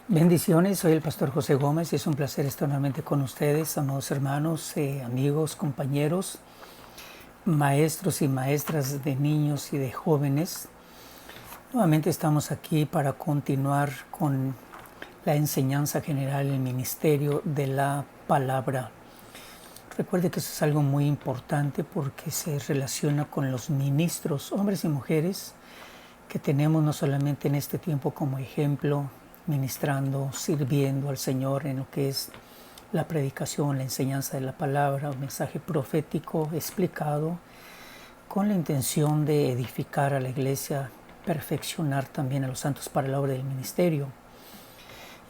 Bendiciones, soy el pastor José Gómez y es un placer estar nuevamente con ustedes, amados hermanos, amigos, compañeros, maestros y maestras de niños y de jóvenes. Nuevamente estamos aquí para continuar con la enseñanza general, el ministerio de la palabra. Recuerde que eso es algo muy importante porque se relaciona con los ministros, hombres y mujeres, que tenemos no solamente en este tiempo como ejemplo, ministrando, sirviendo al Señor en lo que es la predicación, la enseñanza de la palabra, un mensaje profético explicado con la intención de edificar a la iglesia, perfeccionar también a los santos para la obra del ministerio.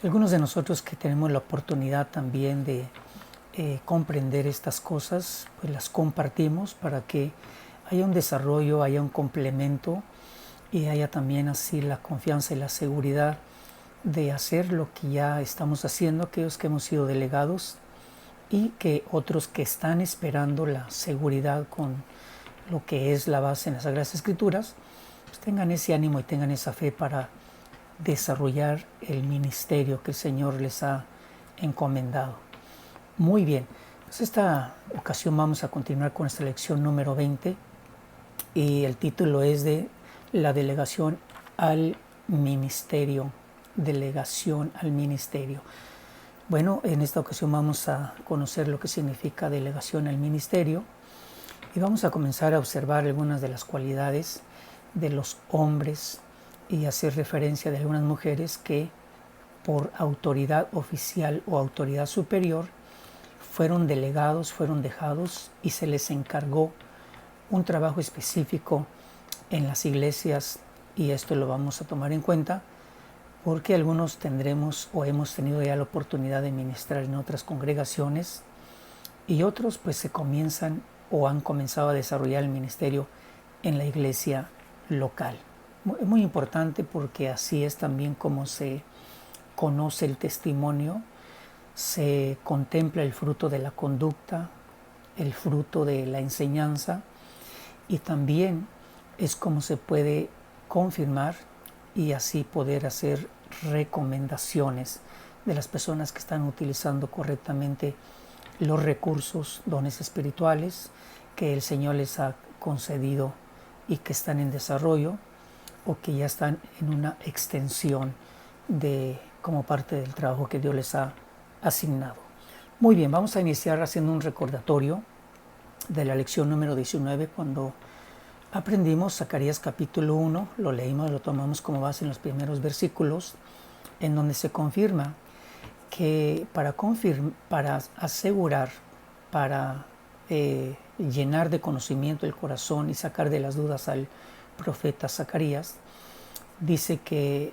Algunos de nosotros que tenemos la oportunidad también de comprender estas cosas, pues las compartimos para que haya un desarrollo, haya un complemento y haya también así la confianza y la seguridad de hacer lo que ya estamos haciendo, aquellos que hemos sido delegados y que otros que están esperando la seguridad con lo que es la base en las Sagradas Escrituras, pues tengan ese ánimo y tengan esa fe para desarrollar el ministerio que el Señor les ha encomendado. Muy bien, pues esta ocasión vamos a continuar con esta lección número 20 y el título es de la delegación al ministerio. Delegación al ministerio. Bueno, en esta ocasión vamos a conocer lo que significa delegación al ministerio y vamos a comenzar a observar algunas de las cualidades de los hombres y hacer referencia de algunas mujeres que por autoridad oficial o autoridad superior fueron delegados, fueron dejados y se les encargó un trabajo específico en las iglesias, y esto lo vamos a tomar en cuenta porque algunos tendremos o hemos tenido ya la oportunidad de ministrar en otras congregaciones y otros pues se comienzan o han comenzado a desarrollar el ministerio en la iglesia local. Es muy importante porque así es también como se conoce el testimonio, se contempla el fruto de la conducta, el fruto de la enseñanza, y también es como se puede confirmar y así poder hacer recomendaciones de las personas que están utilizando correctamente los recursos, dones espirituales que el Señor les ha concedido y que están en desarrollo o que ya están en una extensión de como parte del trabajo que Dios les ha asignado. Muy bien, vamos a iniciar haciendo un recordatorio de la lección número 19 cuando aprendimos Zacarías capítulo 1, lo leímos, lo tomamos como base en los primeros versículos, en donde se confirma que para asegurar, para llenar de conocimiento el corazón y sacar de las dudas al profeta Zacarías, dice que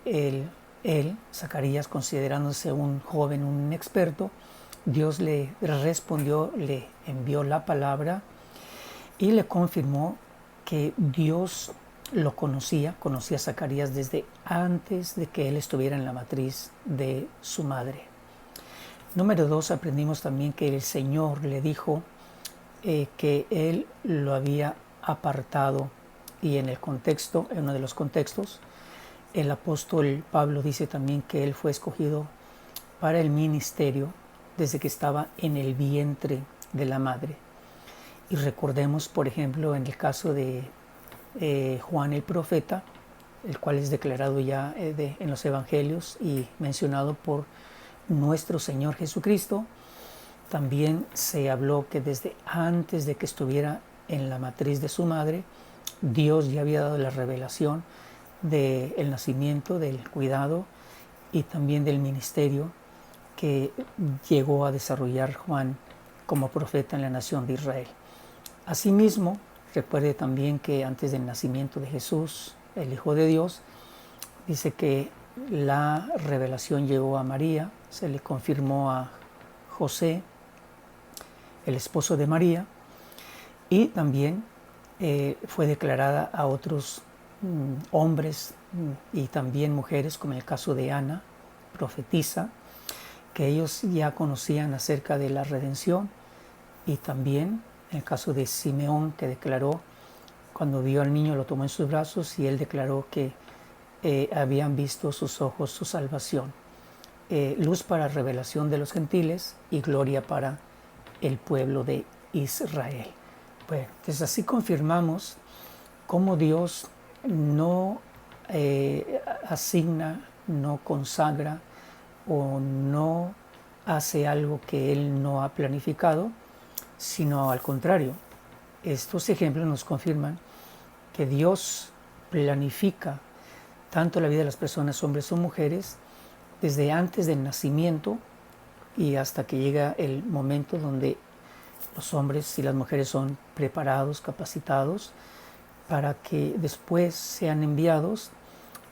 él, Zacarías, considerándose un joven, un experto, Dios le respondió, le envió la palabra y le confirmó que Dios lo conocía a Zacarías desde antes de que él estuviera en la matriz de su madre. Número 2, aprendimos también que el Señor le dijo que él lo había apartado, y en el contexto, en uno de los contextos, el apóstol Pablo dice también que él fue escogido para el ministerio desde que estaba en el vientre de la madre. Y recordemos, por ejemplo, en el caso de Juan el profeta, el cual es declarado ya en los evangelios y mencionado por nuestro Señor Jesucristo, también se habló que desde antes de que estuviera en la matriz de su madre, Dios ya había dado la revelación del nacimiento, del cuidado y también del ministerio que llegó a desarrollar Juan como profeta en la nación de Israel. Asimismo, recuerde también que antes del nacimiento de Jesús, el Hijo de Dios, dice que la revelación llegó a María, se le confirmó a José, el esposo de María, y también fue declarada a otros hombres y también mujeres, como en el caso de Ana, profetisa, que ellos ya conocían acerca de la redención, y también en el caso de Simeón, que declaró, cuando vio al niño lo tomó en sus brazos y él declaró que habían visto sus ojos su salvación. luz para revelación de los gentiles y gloria para el pueblo de Israel. Bueno, entonces así confirmamos cómo Dios no asigna, no consagra o no hace algo que Él no ha planificado, sino al contrario. Estos ejemplos nos confirman que Dios planifica tanto la vida de las personas, hombres o mujeres, desde antes del nacimiento y hasta que llega el momento donde los hombres y las mujeres son preparados, capacitados, para que después sean enviados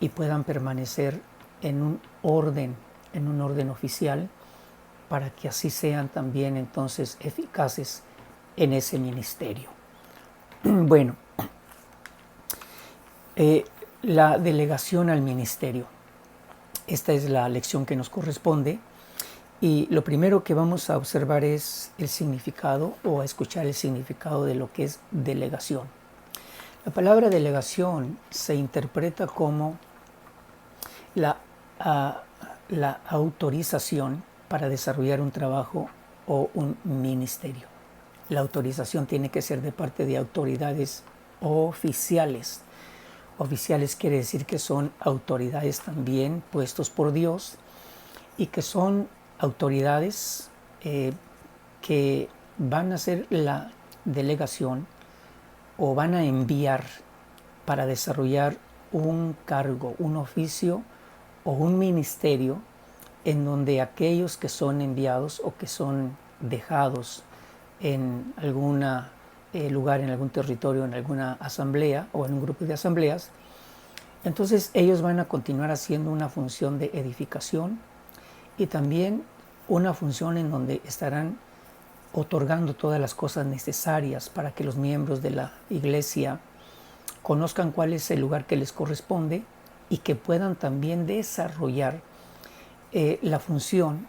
y puedan permanecer en un orden oficial, para que así sean también entonces eficaces en ese ministerio. Bueno, la delegación al ministerio. Esta es la lección que nos corresponde y lo primero que vamos a observar es el significado o a escuchar el significado de lo que es delegación. La palabra delegación se interpreta como la autorización para desarrollar un trabajo o un ministerio. La autorización tiene que ser de parte de autoridades oficiales. Oficiales quiere decir que son autoridades también puestos por Dios y que son autoridades que van a hacer la delegación o van a enviar para desarrollar un cargo, un oficio o un ministerio en donde aquellos que son enviados o que son dejados en algún lugar, en algún territorio, en alguna asamblea o en un grupo de asambleas, entonces ellos van a continuar haciendo una función de edificación y también una función en donde estarán otorgando todas las cosas necesarias para que los miembros de la iglesia conozcan cuál es el lugar que les corresponde y que puedan también desarrollar la función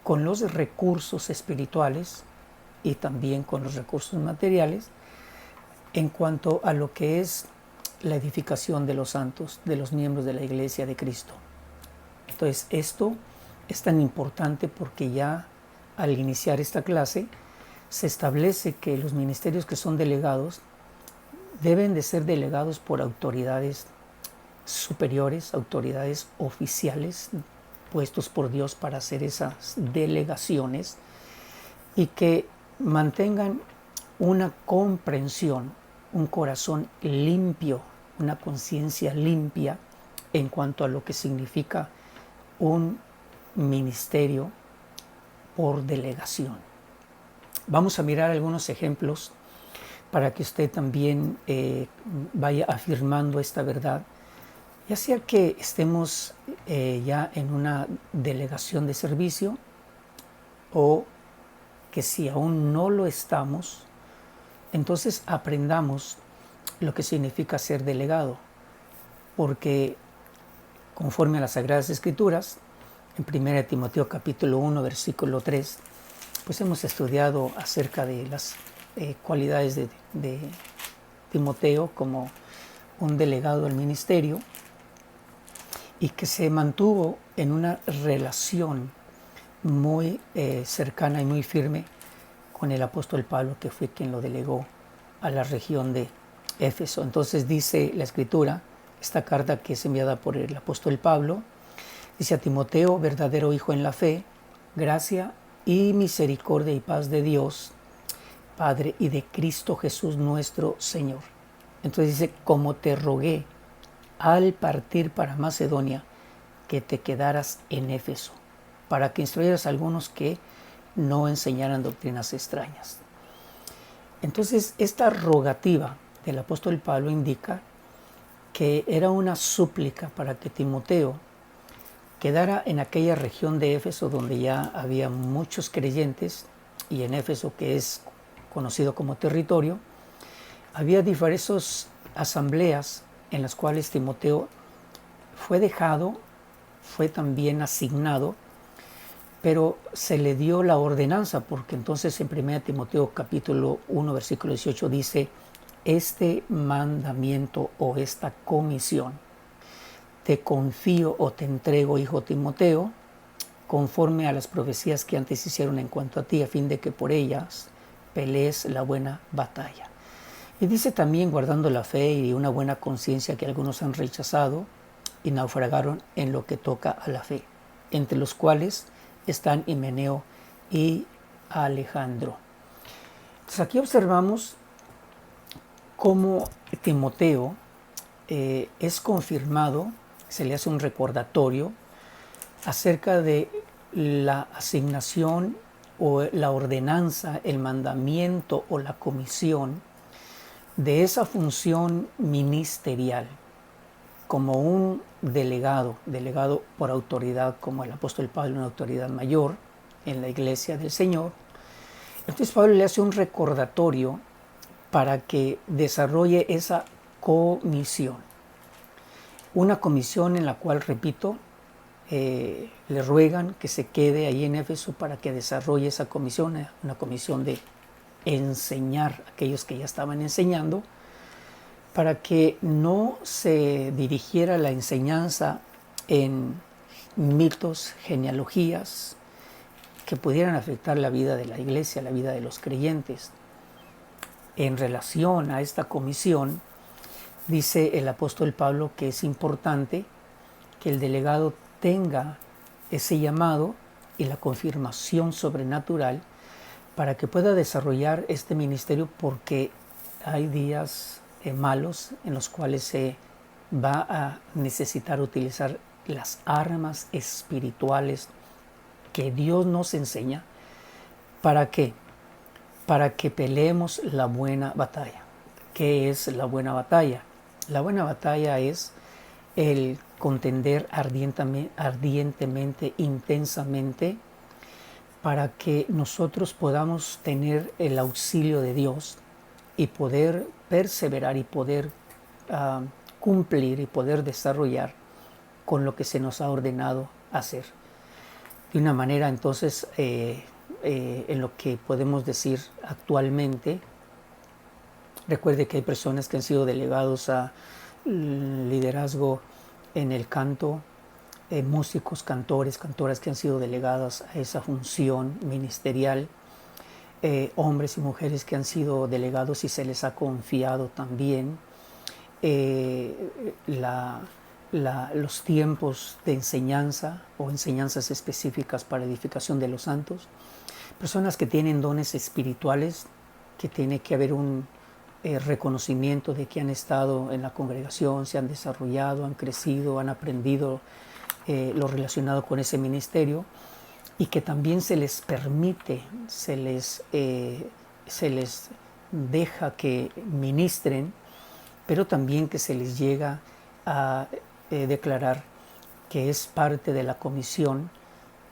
con los recursos espirituales y también con los recursos materiales en cuanto a lo que es la edificación de los santos, de los miembros de la iglesia de Cristo. Entonces esto es tan importante porque ya al iniciar esta clase se establece que los ministerios que son delegados deben de ser delegados por autoridades superiores, autoridades oficiales puestos por Dios para hacer esas delegaciones y que mantengan una comprensión, un corazón limpio, una conciencia limpia en cuanto a lo que significa un ministerio por delegación. Vamos a mirar algunos ejemplos para que usted también vaya afirmando esta verdad, ya sea que estemos ya en una delegación de servicio o que si aún no lo estamos, entonces aprendamos lo que significa ser delegado, porque conforme a las Sagradas Escrituras, en 1 Timoteo capítulo 1, versículo 3, pues hemos estudiado acerca de las cualidades de Timoteo como un delegado del ministerio y que se mantuvo en una relación muy cercana y muy firme con el apóstol Pablo, que fue quien lo delegó a la región de Éfeso. Entonces dice la Escritura, esta carta que es enviada por el apóstol Pablo, dice a Timoteo, verdadero hijo en la fe, gracia y misericordia y paz de Dios, Padre, y de Cristo Jesús nuestro Señor. Entonces dice, como te rogué al partir para Macedonia, que te quedaras en Éfeso, para que instruyeras a algunos que no enseñaran doctrinas extrañas. Entonces, esta rogativa del apóstol Pablo indica que era una súplica para que Timoteo quedara en aquella región de Éfeso donde ya había muchos creyentes, y en Éfeso, que es conocido como territorio, había diversas asambleas en las cuales Timoteo fue dejado, fue también asignado, pero se le dio la ordenanza, porque entonces en 1 Timoteo capítulo 1, versículo 18 dice, este mandamiento o esta comisión te confío o te entrego, hijo Timoteo, conforme a las profecías que antes hicieron en cuanto a ti, a fin de que por ellas pelees la buena batalla. Y dice también, guardando la fe y una buena conciencia, que algunos han rechazado y naufragaron en lo que toca a la fe, entre los cuales están Himeneo y Alejandro. Entonces aquí observamos cómo Timoteo es confirmado, se le hace un recordatorio acerca de la asignación o la ordenanza, el mandamiento o la comisión de esa función ministerial como un delegado por autoridad, como el apóstol Pablo, una autoridad mayor en la iglesia del Señor. Entonces Pablo le hace un recordatorio para que desarrolle esa comisión. Una comisión en la cual, repito, le ruegan que se quede ahí en Éfeso para que desarrolle esa comisión, una comisión de enseñar a aquellos que ya estaban enseñando, para que no se dirigiera la enseñanza en mitos, genealogías que pudieran afectar la vida de la iglesia, la vida de los creyentes. En relación a esta comisión, dice el apóstol Pablo que es importante que el delegado tenga ese llamado y la confirmación sobrenatural para que pueda desarrollar este ministerio, porque hay días malos en los cuales se va a necesitar utilizar las armas espirituales que Dios nos enseña. ¿Para qué? Para que peleemos la buena batalla. ¿Qué es la buena batalla? La buena batalla es el contender ardientemente, intensamente, para que nosotros podamos tener el auxilio de Dios y poder perseverar y poder cumplir y poder desarrollar con lo que se nos ha ordenado hacer. De una manera, entonces, en lo que podemos decir actualmente, recuerde que hay personas que han sido delegados a liderazgo en el canto, músicos, cantores, cantoras que han sido delegados a esa función ministerial, hombres y mujeres que han sido delegados y se les ha confiado también los tiempos de enseñanza o enseñanzas específicas para edificación de los santos, personas que tienen dones espirituales, que tiene que haber un reconocimiento de que han estado en la congregación, se han desarrollado, han crecido, han aprendido lo relacionado con ese ministerio, y que también se les permite, se les deja que ministren, pero también que se les llega a declarar que es parte de la comisión,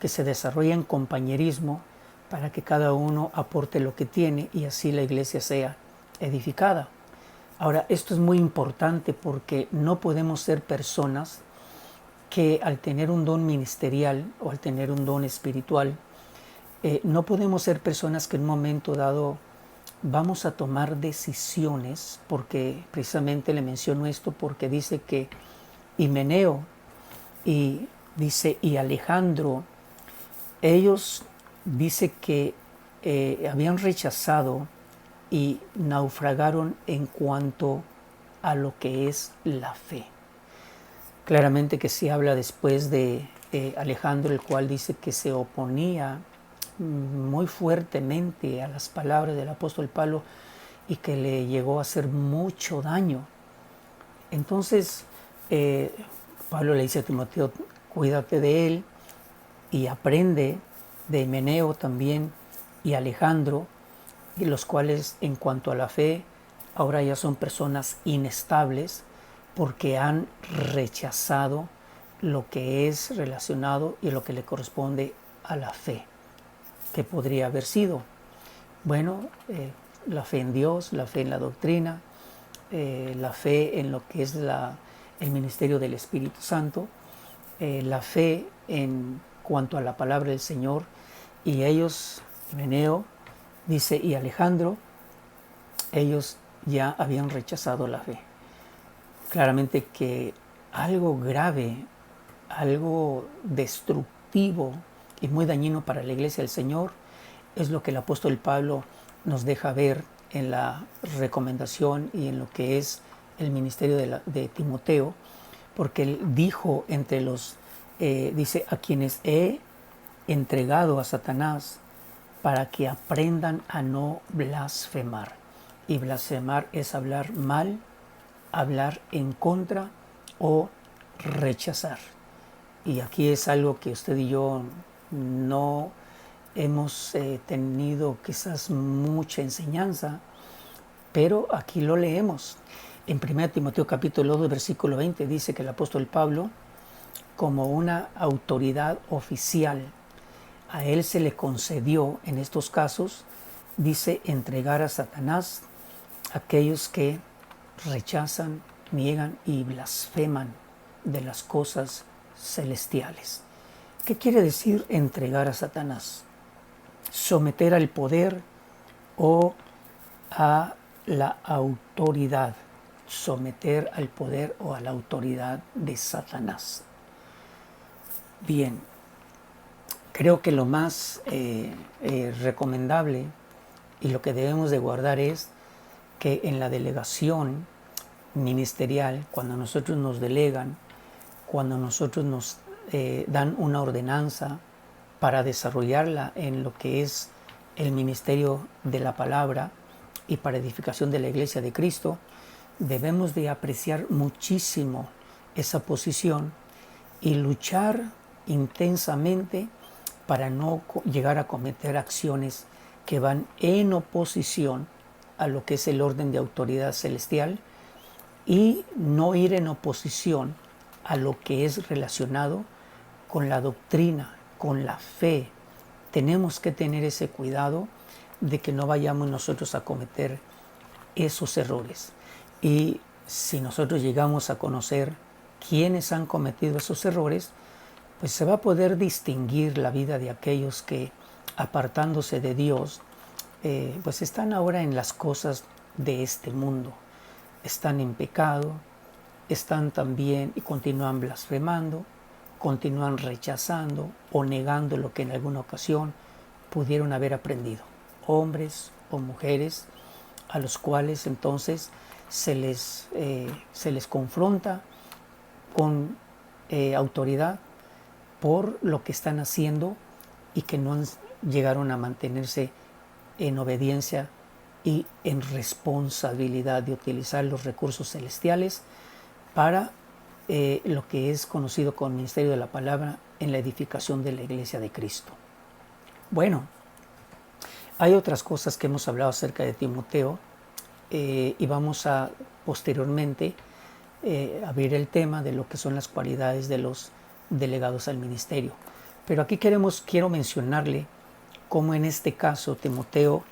que se desarrolla en compañerismo para que cada uno aporte lo que tiene y así la iglesia sea edificada. Ahora, esto es muy importante porque no podemos ser personas que al tener un don ministerial o al tener un don espiritual, no podemos ser personas que en un momento dado vamos a tomar decisiones, porque precisamente le menciono esto porque dice que Himeneo y Alejandro, ellos dice que habían rechazado y naufragaron en cuanto a lo que es la fe. Claramente que se habla después de Alejandro, el cual dice que se oponía muy fuertemente a las palabras del apóstol Pablo y que le llegó a hacer mucho daño. Entonces Pablo le dice a Timoteo, cuídate de él y aprende de Himeneo también y Alejandro, y los cuales en cuanto a la fe ahora ya son personas inestables porque han rechazado lo que es relacionado y lo que le corresponde a la fe. ¿Qué podría haber sido? Bueno, la fe en Dios, la fe en la doctrina, la fe en lo que es el ministerio del Espíritu Santo, la fe en cuanto a la palabra del Señor. Y ellos, Himeneo, dice, y Alejandro, ellos ya habían rechazado la fe. Claramente que algo grave, algo destructivo y muy dañino para la iglesia del Señor. Es lo que el apóstol Pablo nos deja ver en la recomendación y en lo que es el ministerio de Timoteo, porque él dijo dice, a quienes he entregado a Satanás para que aprendan a no blasfemar. Y blasfemar es hablar mal, hablar en contra o rechazar. Y aquí es algo que usted y yo no hemos tenido quizás mucha enseñanza, pero aquí lo leemos. En 1 Timoteo capítulo 2, versículo 20 dice que el apóstol Pablo, como una autoridad oficial, a él se le concedió en estos casos, dice, entregar a Satanás a aquellos que rechazan, niegan y blasfeman de las cosas celestiales. ¿Qué quiere decir entregar a Satanás? Someter al poder o a la autoridad. Someter al poder o a la autoridad de Satanás. Bien, creo que lo más recomendable y lo que debemos de guardar es que en la delegación ministerial, cuando nosotros nos delegan, cuando nosotros nos dan una ordenanza para desarrollarla en lo que es el ministerio de la palabra y para edificación de la iglesia de Cristo, debemos de apreciar muchísimo esa posición y luchar intensamente para no llegar a cometer acciones que van en oposición a lo que es el orden de autoridad celestial y no ir en oposición a lo que es relacionado con la doctrina, con la fe. Tenemos que tener ese cuidado de que no vayamos nosotros a cometer esos errores. Y si nosotros llegamos a conocer quiénes han cometido esos errores, pues se va a poder distinguir la vida de aquellos que, apartándose de Dios, pues están ahora en las cosas de este mundo. Están en pecado, están también y continúan blasfemando, continúan rechazando o negando lo que en alguna ocasión pudieron haber aprendido. Hombres o mujeres a los cuales entonces se les confronta con autoridad por lo que están haciendo y que no llegaron a mantenerse en obediencia y en responsabilidad de utilizar los recursos celestiales para lo que es conocido como ministerio de la palabra en la edificación de la iglesia de Cristo. Bueno, hay otras cosas que hemos hablado acerca de Timoteo y vamos a posteriormente abrir el tema de lo que son las cualidades de los delegados al ministerio. Pero aquí quiero mencionarle cómo en este caso Timoteo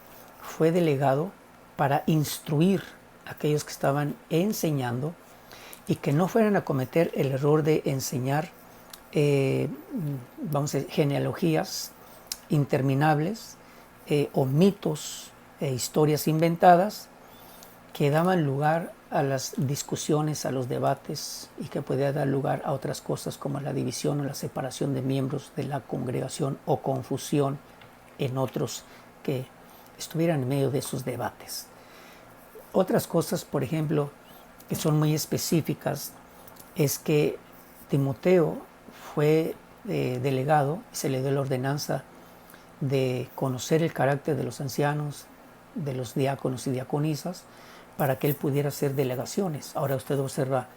fue delegado para instruir a aquellos que estaban enseñando y que no fueran a cometer el error de enseñar genealogías interminables o mitos e historias inventadas que daban lugar a las discusiones, a los debates y que podía dar lugar a otras cosas como la división o la separación de miembros de la congregación o confusión en otros que estuvieran en medio de esos debates. Otras cosas, por ejemplo, que son muy específicas, es que Timoteo fue delegado, se le dio la ordenanza de conocer el carácter de los ancianos, de los diáconos y diaconisas, para que él pudiera hacer delegaciones. Ahora usted observa,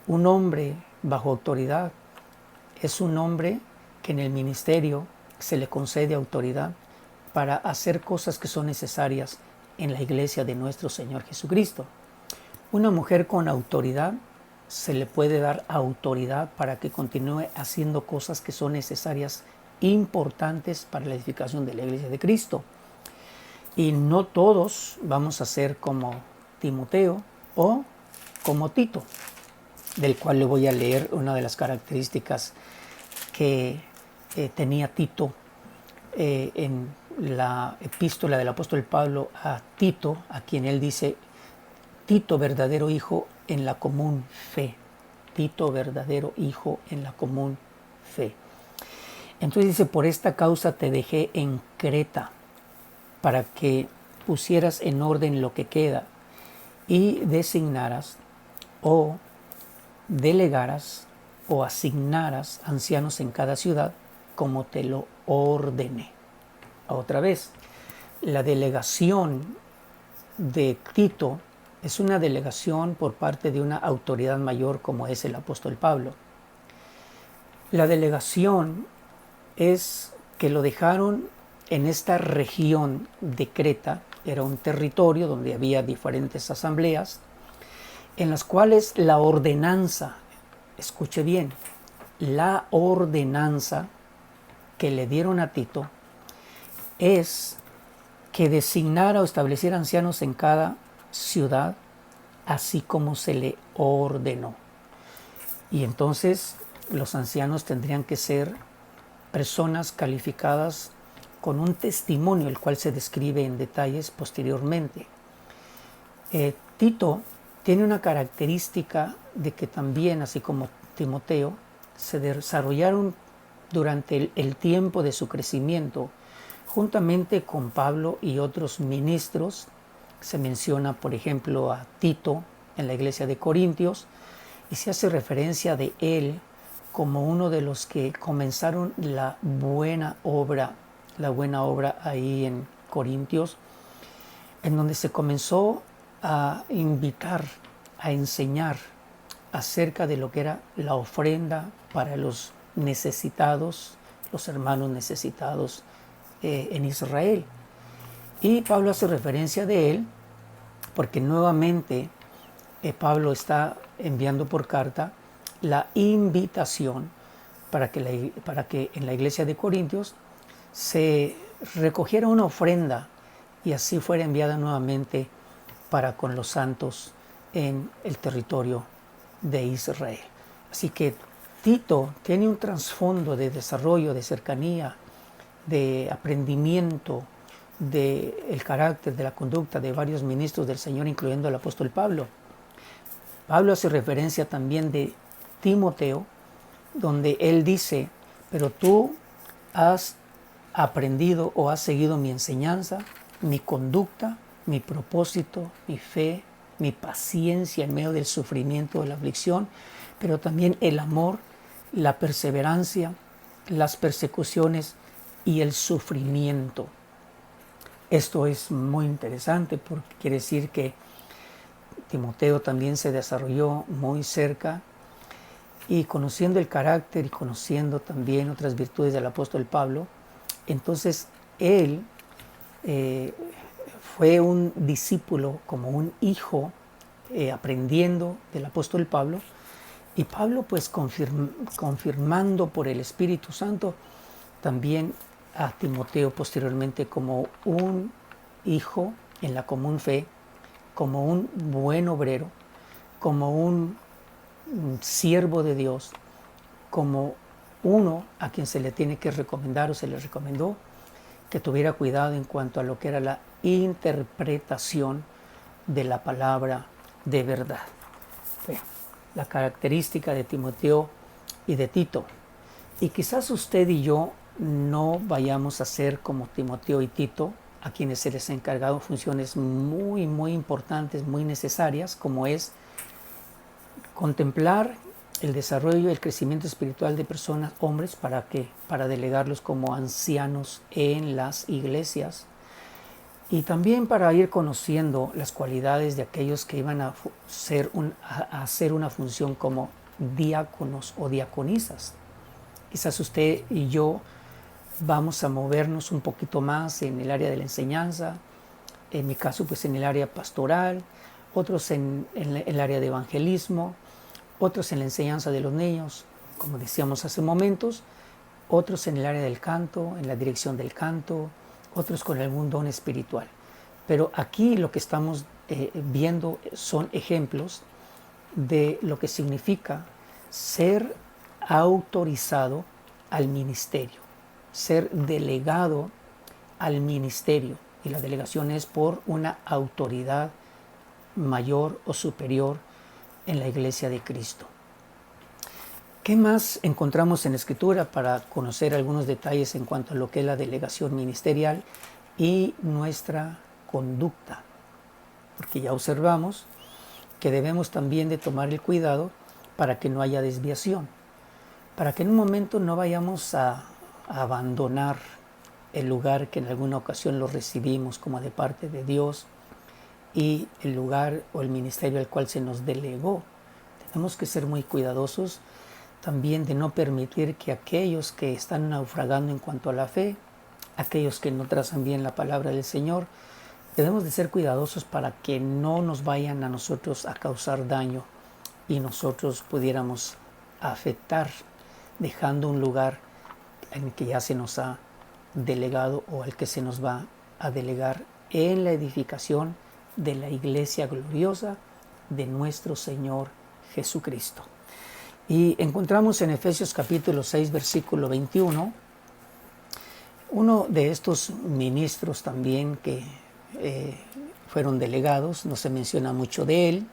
un hombre bajo autoridad es un hombre que en el ministerio se le concede autoridad para hacer cosas que son necesarias en la iglesia de nuestro Señor Jesucristo. Una mujer con autoridad se le puede dar autoridad para que continúe haciendo cosas que son necesarias, importantes para la edificación de la iglesia de Cristo. Y no todos vamos a ser como Timoteo o como Tito, del cual le voy a leer una de las características que tenía Tito en la epístola del apóstol Pablo a Tito, a quien él dice: Tito, verdadero hijo en la común fe. Tito, verdadero hijo en la común fe. Entonces dice, por esta causa te dejé en Creta, para que pusieras en orden lo que queda y designaras o delegaras o asignaras ancianos en cada ciudad como te lo ordené. Otra vez, la delegación de Tito es una delegación por parte de una autoridad mayor como es el apóstol Pablo. La delegación es que lo dejaron en esta región de Creta. Era un territorio donde había diferentes asambleas en las cuales la ordenanza, escuche bien, la ordenanza que le dieron a Tito es que designara o estableciera ancianos en cada ciudad, así como se le ordenó. Y entonces los ancianos tendrían que ser personas calificadas con un testimonio, el cual se describe en detalles posteriormente. Tito tiene una característica de que también, así como Timoteo, se desarrollaron durante el tiempo de su crecimiento, juntamente con Pablo y otros ministros. Se menciona, por ejemplo, a Tito en la iglesia de Corintios, y se hace referencia de él como uno de los que comenzaron la buena obra ahí en Corintios, en donde se comenzó a invitar, a enseñar acerca de lo que era la ofrenda para los necesitados, los hermanos necesitados en Israel. Y Pablo hace referencia de él porque nuevamente Pablo está enviando por carta la invitación para que en la iglesia de Corintios se recogiera una ofrenda y así fuera enviada nuevamente para con los santos en el territorio de Israel. Así que Tito tiene un trasfondo de desarrollo, de cercanía, de aprendimiento del carácter, de la conducta de varios ministros del Señor, incluyendo al apóstol Pablo. Pablo hace referencia también de Timoteo, donde él dice, pero tú has aprendido o has seguido mi enseñanza, mi conducta, mi propósito, mi fe, mi paciencia en medio del sufrimiento, de la aflicción, pero también el amor, la perseverancia, las persecuciones y el sufrimiento. Esto es muy interesante porque quiere decir que Timoteo también se desarrolló muy cerca, y conociendo el carácter y conociendo también otras virtudes del apóstol Pablo, entonces él fue un discípulo, como un hijo, aprendiendo del apóstol Pablo, y Pablo pues confirmando por el Espíritu Santo también a Timoteo posteriormente como un hijo en la común fe, como un buen obrero, como un siervo de Dios, como uno a quien se le tiene que recomendar o se le recomendó que tuviera cuidado en cuanto a lo que era la interpretación de la palabra de verdad. Bueno, la característica de Timoteo y de Tito. Y quizás usted y yo no vayamos a ser como Timoteo y Tito, a quienes se les ha encargado funciones muy, muy importantes, muy necesarias, como es contemplar el desarrollo y el crecimiento espiritual de personas, hombres, para delegarlos como ancianos en las iglesias, y también para ir conociendo las cualidades de aquellos que iban a hacer una función como diáconos o diaconisas. Quizás usted y yo vamos a movernos un poquito más en el área de la enseñanza, en mi caso pues en el área pastoral, otros en el área de evangelismo, otros en la enseñanza de los niños, como decíamos hace momentos, otros en el área del canto, en la dirección del canto, otros con algún don espiritual. Pero aquí lo que estamos viendo son ejemplos de lo que significa ser autorizado al ministerio, ser delegado al ministerio. Y la delegación es por una autoridad mayor o superior en la iglesia de Cristo. ¿Qué más encontramos en la Escritura para conocer algunos detalles en cuanto a lo que es la delegación ministerial y nuestra conducta? Porque ya observamos que debemos también de tomar el cuidado para que no haya desviación, para que en un momento no vayamos a abandonar el lugar que en alguna ocasión lo recibimos como de parte de Dios y el lugar o el ministerio al cual se nos delegó. Tenemos que ser muy cuidadosos también de no permitir que aquellos que están naufragando en cuanto a la fe, aquellos que no trazan bien la palabra del Señor, debemos de ser cuidadosos para que no nos vayan a nosotros a causar daño y nosotros pudiéramos afectar, dejando un lugar en el que ya se nos ha delegado o al que se nos va a delegar en la edificación de la iglesia gloriosa de nuestro Señor Jesucristo. Y encontramos en Efesios capítulo 6, versículo 21, uno de estos ministros también que fueron delegados, no se menciona mucho de él,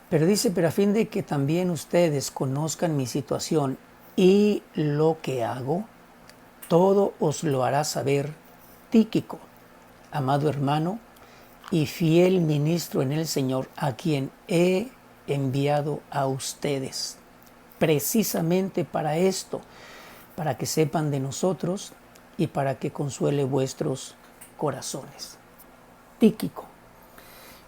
pero dice, pero a fin de que también ustedes conozcan mi situación y lo que hago, todo os lo hará saber Tíquico, amado hermano y fiel ministro en el Señor, a quien he enviado a ustedes, precisamente para esto, para que sepan de nosotros y para que consuele vuestros corazones. Tíquico.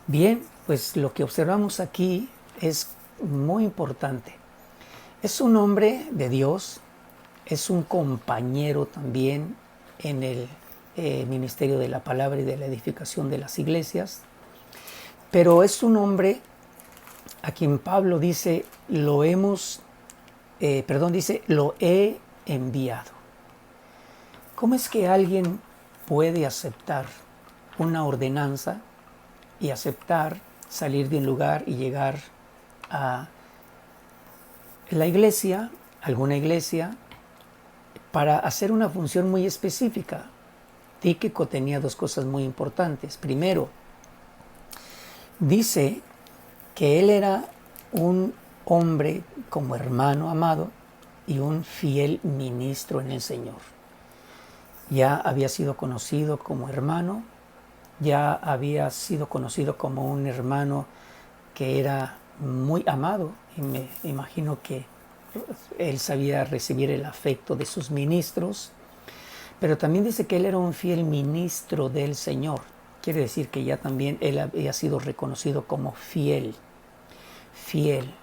Bien, pues lo que observamos aquí es muy importante. Es un hombre de Dios, es un compañero también en el ministerio de la palabra y de la edificación de las iglesias, pero es un hombre a quien Pablo dice, lo he enviado. ¿Cómo es que alguien puede aceptar una ordenanza y aceptar salir de un lugar y llegar a la iglesia, alguna iglesia, para hacer una función muy específica? Tíquico tenía dos cosas muy importantes. Primero, dice que él era un hombre como hermano amado y un fiel ministro en el Señor. Ya había sido conocido como hermano, ya había sido conocido como un hermano que era muy amado, y me imagino que él sabía recibir el afecto de sus ministros, pero también dice que él era un fiel ministro del Señor. Quiere decir que ya también él había sido reconocido como fiel en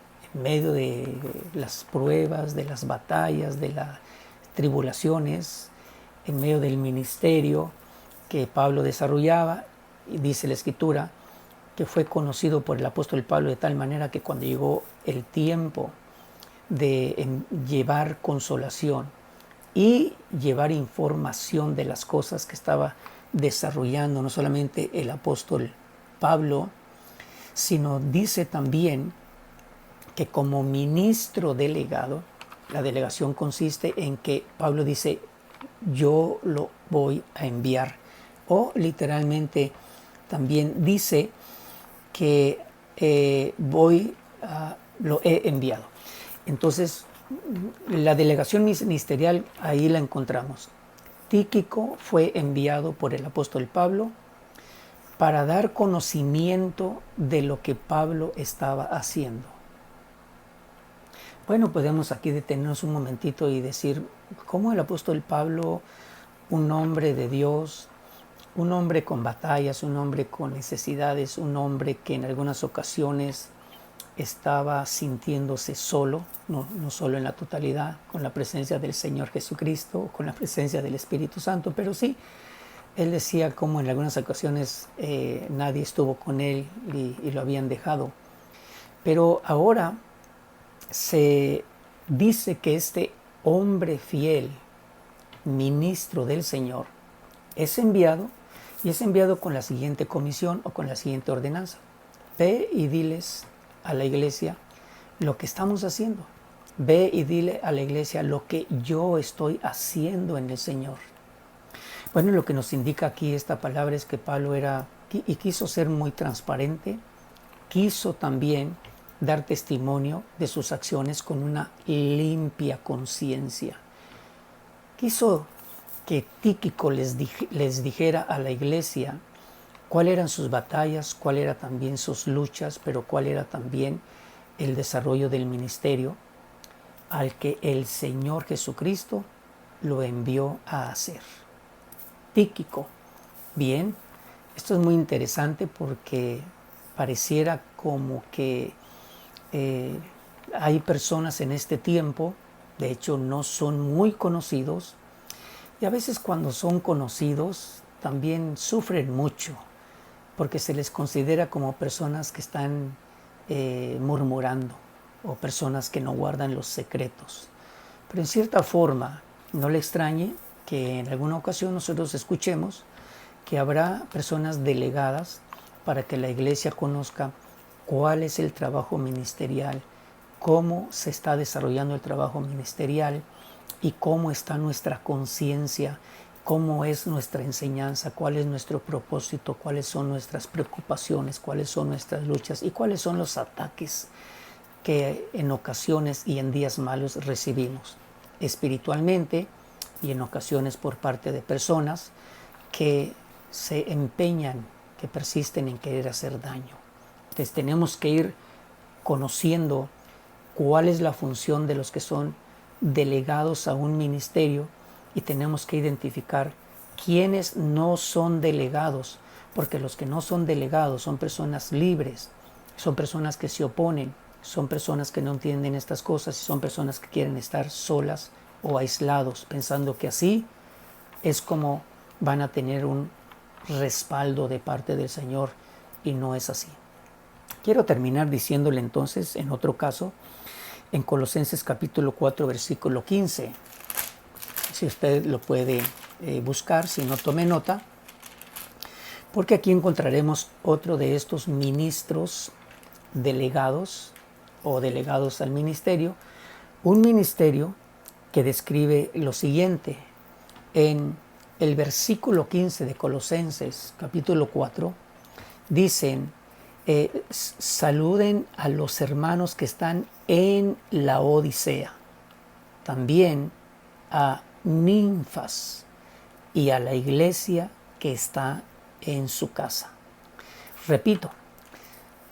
medio de las pruebas, de las batallas, de las tribulaciones, en medio del ministerio que Pablo desarrollaba. Y dice la Escritura que fue conocido por el apóstol Pablo de tal manera que cuando llegó el tiempo de llevar consolación y llevar información de las cosas que estaba desarrollando no solamente el apóstol Pablo, sino dice también que como ministro delegado, la delegación consiste en que Pablo dice, yo lo voy a enviar, o literalmente también dice que lo he enviado. Entonces, la delegación ministerial, ahí la encontramos. Tíquico fue enviado por el apóstol Pablo para dar conocimiento de lo que Pablo estaba haciendo. Bueno, podemos aquí detenernos un momentito y decir, ¿cómo el apóstol Pablo, un hombre de Dios, un hombre con batallas, un hombre con necesidades, un hombre que en algunas ocasiones estaba sintiéndose solo, no solo en la totalidad, con la presencia del Señor Jesucristo, con la presencia del Espíritu Santo, pero sí, él decía como en algunas ocasiones nadie estuvo con él y lo habían dejado. Pero ahora se dice que este hombre fiel, ministro del Señor, es enviado, y es enviado con la siguiente comisión o con la siguiente ordenanza. Ve y diles a la iglesia lo que estamos haciendo. Ve y dile a la iglesia lo que yo estoy haciendo en el Señor. Bueno, lo que nos indica aquí esta palabra es que Pablo quiso ser muy transparente, quiso también dar testimonio de sus acciones con una limpia conciencia. Quiso que Tíquico les dijera a la iglesia cuáles eran sus batallas, cuáles eran también sus luchas, pero cuál era también el desarrollo del ministerio al que el Señor Jesucristo lo envió a hacer. Tíquico. Bien, esto es muy interesante porque pareciera como que hay personas en este tiempo, de hecho no son muy conocidos, y a veces cuando son conocidos también sufren mucho, porque se les considera como personas que están murmurando o personas que no guardan los secretos. Pero en cierta forma, no le extrañe que en alguna ocasión nosotros escuchemos que habrá personas delegadas para que la iglesia conozca cuál es el trabajo ministerial, cómo se está desarrollando el trabajo ministerial y cómo está nuestra conciencia, cómo es nuestra enseñanza, cuál es nuestro propósito, cuáles son nuestras preocupaciones, cuáles son nuestras luchas y cuáles son los ataques que en ocasiones y en días malos recibimos espiritualmente y en ocasiones por parte de personas que se empeñan, que persisten en querer hacer daño. Entonces tenemos que ir conociendo cuál es la función de los que son delegados a un ministerio y tenemos que identificar quiénes no son delegados, porque los que no son delegados son personas libres, son personas que se oponen, son personas que no entienden estas cosas y son personas que quieren estar solas o aislados, pensando que así es como van a tener un respaldo de parte del Señor, y no es así. Quiero terminar diciéndole entonces, en otro caso, en Colosenses capítulo 4, versículo 15. Si usted lo puede buscar, si no, tome nota, porque aquí encontraremos otro de estos ministros delegados o delegados al ministerio, un ministerio que describe lo siguiente. En el versículo 15 de Colosenses capítulo 4 dicen: saluden a los hermanos que están en la Odisea, también a Ninfas y a la iglesia que está en su casa. Repito,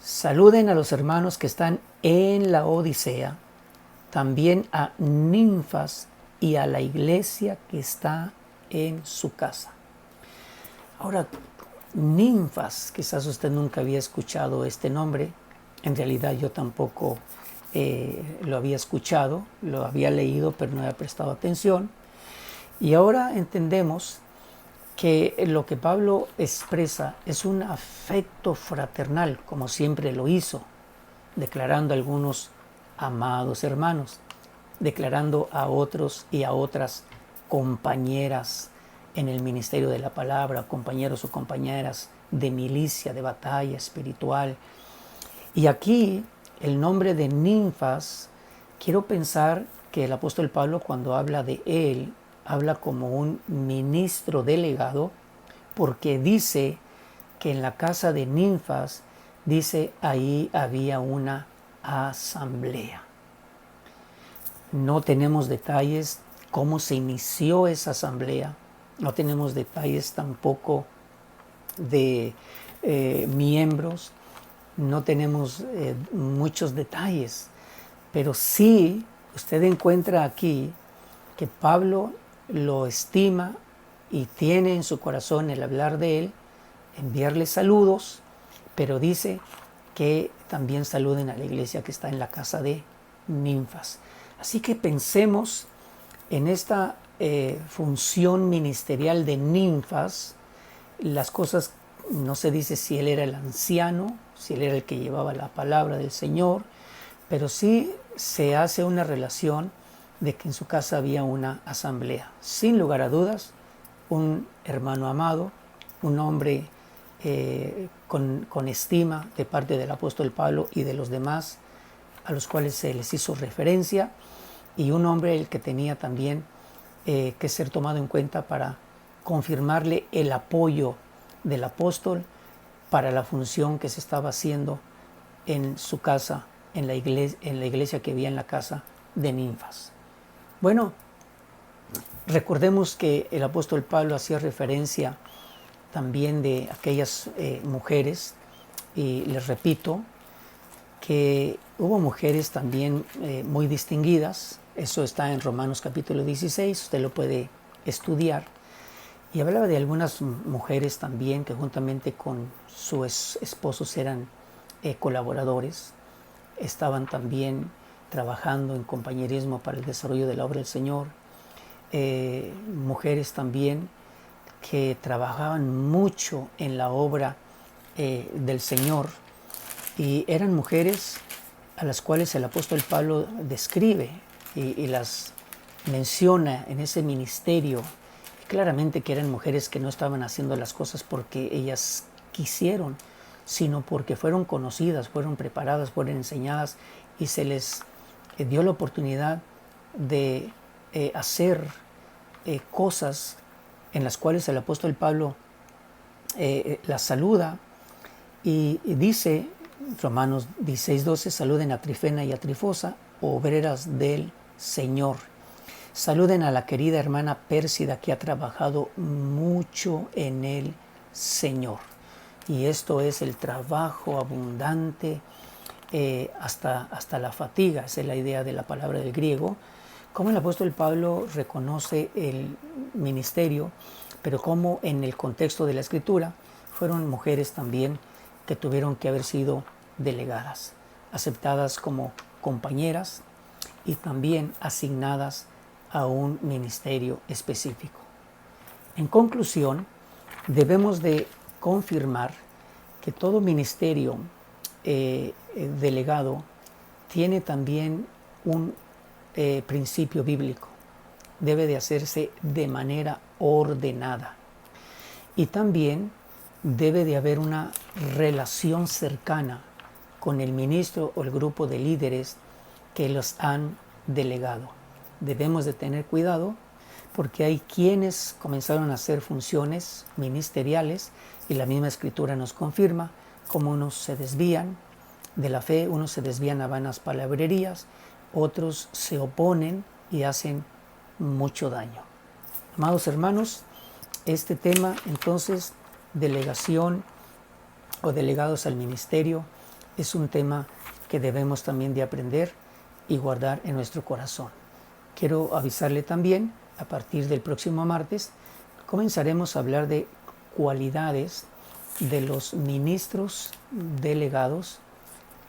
saluden a los hermanos que están en la Odisea, también a Ninfas y a la iglesia que está en su casa. Ahora, Ninfas, quizás usted nunca había escuchado este nombre, en realidad yo tampoco lo había escuchado, lo había leído pero no había prestado atención, y ahora entendemos que lo que Pablo expresa es un afecto fraternal, como siempre lo hizo, declarando a algunos amados hermanos, declarando a otros y a otras compañeras en el ministerio de la palabra, compañeros o compañeras de milicia, de batalla espiritual. Y aquí el nombre de Ninfas, quiero pensar que el apóstol Pablo, cuando habla de él, habla como un ministro delegado, porque dice que en la casa de Ninfas, dice, ahí había una asamblea. No tenemos detalles cómo se inició esa asamblea, no tenemos detalles tampoco de miembros, no tenemos muchos detalles, pero sí usted encuentra aquí que Pablo lo estima y tiene en su corazón el hablar de él, enviarle saludos, pero dice que también saluden a la iglesia que está en la casa de Ninfas. Así que pensemos en esta función ministerial de Ninfas. Las cosas, no se dice si él era el anciano, si él era el que llevaba la palabra del Señor, pero sí se hace una relación de que en su casa había una asamblea. Sin lugar a dudas, un hermano amado, un hombre con estima de parte del apóstol Pablo y de los demás a los cuales se les hizo referencia, y un hombre el que tenía también que ser tomado en cuenta para confirmarle el apoyo del apóstol para la función que se estaba haciendo en su casa en la iglesia que había en la casa de Ninfas. Bueno, recordemos que el apóstol Pablo hacía referencia también de aquellas mujeres, y les repito que hubo mujeres también muy distinguidas. Eso está en Romanos capítulo 16, usted lo puede estudiar. Y hablaba de algunas mujeres también que juntamente con sus esposos eran colaboradores, estaban también trabajando en compañerismo para el desarrollo de la obra del Señor. Mujeres también que trabajaban mucho en la obra del Señor, y eran mujeres a las cuales el apóstol Pablo describe y las menciona en ese ministerio. Claramente que eran mujeres que no estaban haciendo las cosas porque ellas quisieron, sino porque fueron conocidas, fueron preparadas, fueron enseñadas, y se les dio la oportunidad de hacer cosas en las cuales el apóstol Pablo las saluda y dice, Romanos 16:12, saluden a Trifena y a Trifosa, obreras del Señor. Saluden a la querida hermana Pérsida, que ha trabajado mucho en el Señor. Y esto es el trabajo abundante hasta la fatiga. Esa es la idea de la palabra del griego. Como el apóstol Pablo reconoce el ministerio, pero como en el contexto de la Escritura fueron mujeres también que tuvieron que haber sido delegadas, aceptadas como compañeras y también asignadas a un ministerio específico. En conclusión, debemos de confirmar que todo ministerio delegado tiene también un principio bíblico. Debe de hacerse de manera ordenada. Y también debe de haber una relación cercana con el ministro o el grupo de líderes que los han delegado. Debemos de tener cuidado porque hay quienes comenzaron a hacer funciones ministeriales y la misma Escritura nos confirma cómo unos se desvían de la fe, unos se desvían a vanas palabrerías, otros se oponen y hacen mucho daño. Amados hermanos, este tema entonces, delegación o delegados al ministerio, es un tema que debemos también de aprender y guardar en nuestro corazón. Quiero avisarle también, a partir del próximo martes, comenzaremos a hablar de cualidades de los ministros delegados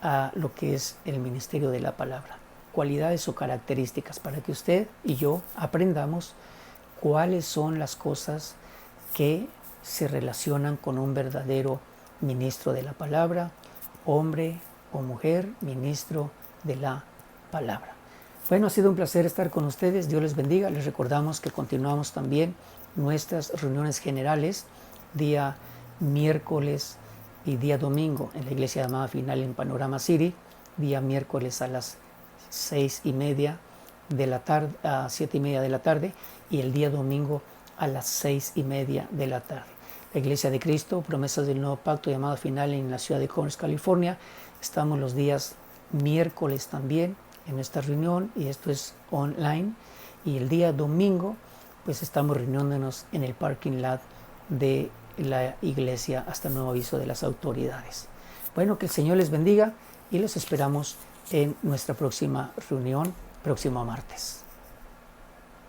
a lo que es el ministerio de la palabra. Cualidades o características para que usted y yo aprendamos cuáles son las cosas que se relacionan con un verdadero ministro de la palabra, hombre o mujer, ministro de la palabra. Bueno, ha sido un placer estar con ustedes. Dios les bendiga. Les recordamos que continuamos también nuestras reuniones generales día miércoles y día domingo en la iglesia llamada Final en Panorama City, día miércoles a las 6:30 de la tarde, a 7:30 de la tarde, y el día domingo a las 6:30 de la tarde. La Iglesia de Cristo, Promesas del Nuevo Pacto, llamada Final en la ciudad de Commerce, California. Estamos los días miércoles también en esta reunión, y esto es online, y el día domingo pues estamos reuniéndonos en el parking lot de la iglesia hasta nuevo aviso de las autoridades. Bueno, que el Señor les bendiga y los esperamos en nuestra próxima reunión, próximo martes.